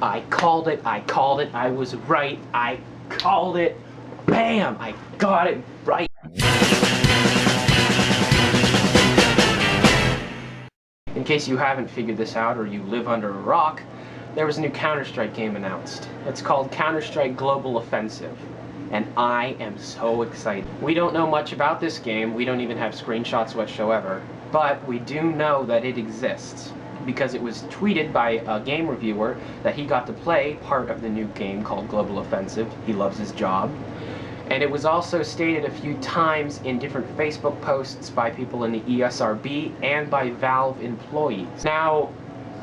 I called it, I called it, I was right, I called it. Bam! I got it right. In case you haven't figured this out or you live under a rock, there was a new Counter-Strike game announced. It's called Counter-Strike Global Offensive, and I am so excited. We don't know much about this game, we don't even have screenshots whatsoever, but we do know that it exists because it was tweeted by a game reviewer that he got to play part of the new game called Global Offensive. He loves his job. And it was also stated a few times in different Facebook posts by people in the ESRB and by Valve employees. Now,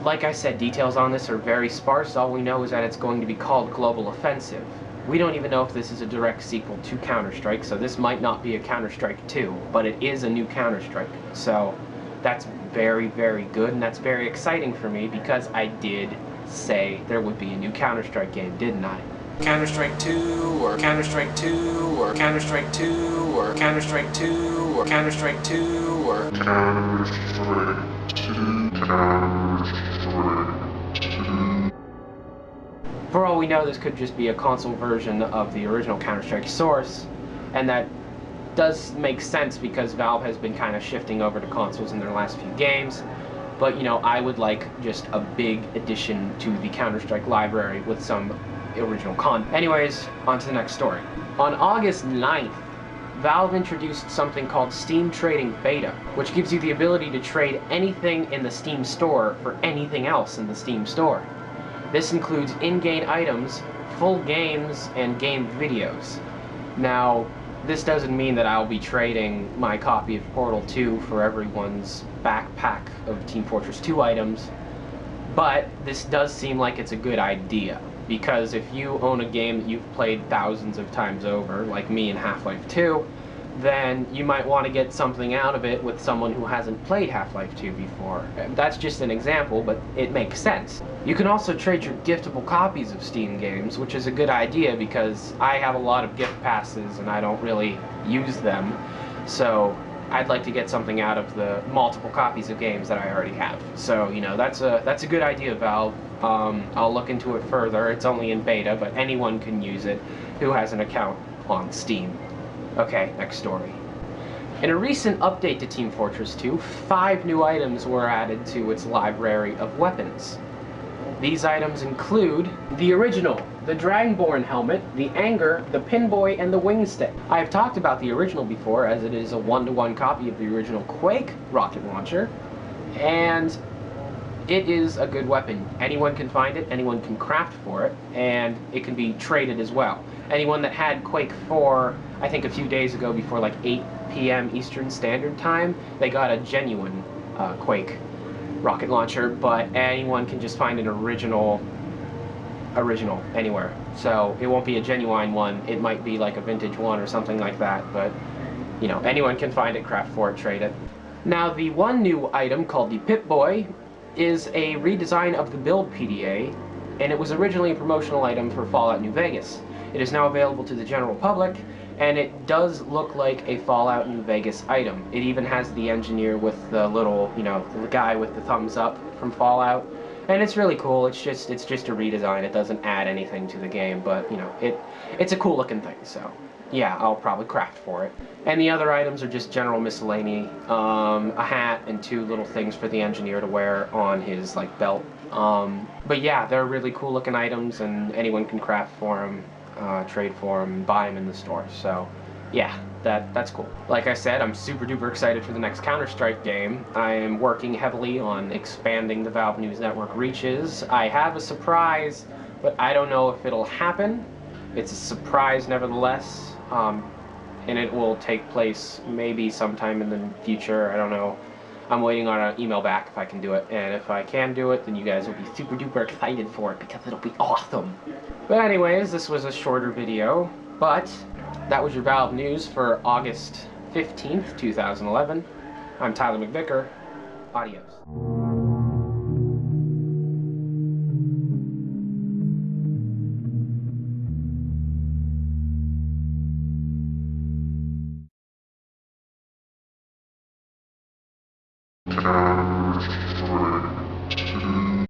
like I said, details on this are very sparse. All we know is that it's going to be called Global Offensive. We don't even know if this is a direct sequel to Counter-Strike, so this might not be a Counter-Strike 2, but it is a new Counter-Strike. So that's very, very good, and that's very exciting for me because I did say there would be a new Counter-Strike game, didn't I? Counter-Strike 2, or Counter-Strike 2, or Counter-Strike 2, or Counter-Strike 2, or Counter-Strike 2, or Counter-Strike 2, Counter-Strike 2. For all we know, this could just be a console version of the original Counter-Strike source, and that does make sense because Valve has been kind of shifting over to consoles in their last few games. But, you know, I would like just a big addition to the Counter-Strike library with some original content. Anyways, on to the next story. On August 9th, Valve introduced something called Steam Trading Beta, which gives you the ability to trade anything in the Steam store for anything else in the Steam store. This includes in-game items, full games, and game videos. Now, this doesn't mean that I'll be trading my copy of Portal 2 for everyone's backpack of Team Fortress 2 items, but this does seem like it's a good idea. Because if you own a game that you've played thousands of times over, like me in Half-Life 2, then you might want to get something out of it with someone who hasn't played Half-Life 2 before. That's just an example, but it makes sense. You can also trade your giftable copies of Steam games, which is a good idea because I have a lot of gift passes and I don't really use them. So I'd like to get something out of the multiple copies of games that I already have. So, you know, that's a good idea, Valve. I'll look into it further. It's only in beta, but anyone can use it who has an account on Steam. Okay, next story. In a recent update to Team Fortress 2, 5 new items were added to its library of weapons. These items include the original, the Dragonborn helmet, the Anger, the Pinboy, and the Wingstick. I have talked about the original before, as it is a 1-to-1 copy of the original Quake rocket launcher, and it is a good weapon. Anyone can find it, anyone can craft for it, and it can be traded as well. Anyone that had Quake 4, I think a few days ago before like 8 p.m. Eastern Standard Time, they got a genuine Quake rocket launcher, but anyone can just find an original anywhere. So it won't be a genuine one, it might be like a vintage one or something like that, but you know, anyone can find it, craft for it, trade it. Now the one new item called the Pip-Boy is a redesign of the build PDA, and it was originally a promotional item for Fallout New Vegas. It is now available to the general public, and it does look like a Fallout New Vegas item. It even has the engineer with the little, you know, the guy with the thumbs up from Fallout, and it's really cool. It's just a redesign. It doesn't add anything to the game, but you know, it's a cool looking thing. So yeah, I'll probably craft for it. And the other items are just general miscellany, a hat and 2 little things for the engineer to wear on his like belt. But yeah, they're really cool looking items, and anyone can craft for them. Trade for them, and buy them in the store. So yeah, that's cool. Like I said, I'm super duper excited for the next Counter-Strike game. I am working heavily on expanding the Valve News Network reaches. I have a surprise, but I don't know if it'll happen. It's a surprise nevertheless, and it will take place maybe sometime in the future. I don't know. I'm waiting on an email back if I can do it, and if I can do it, then you guys will be super duper excited for it because it'll be awesome. But anyways, this was a shorter video, but that was your Valve News for August 15th, 2011. I'm Tyler McVicker. Adios.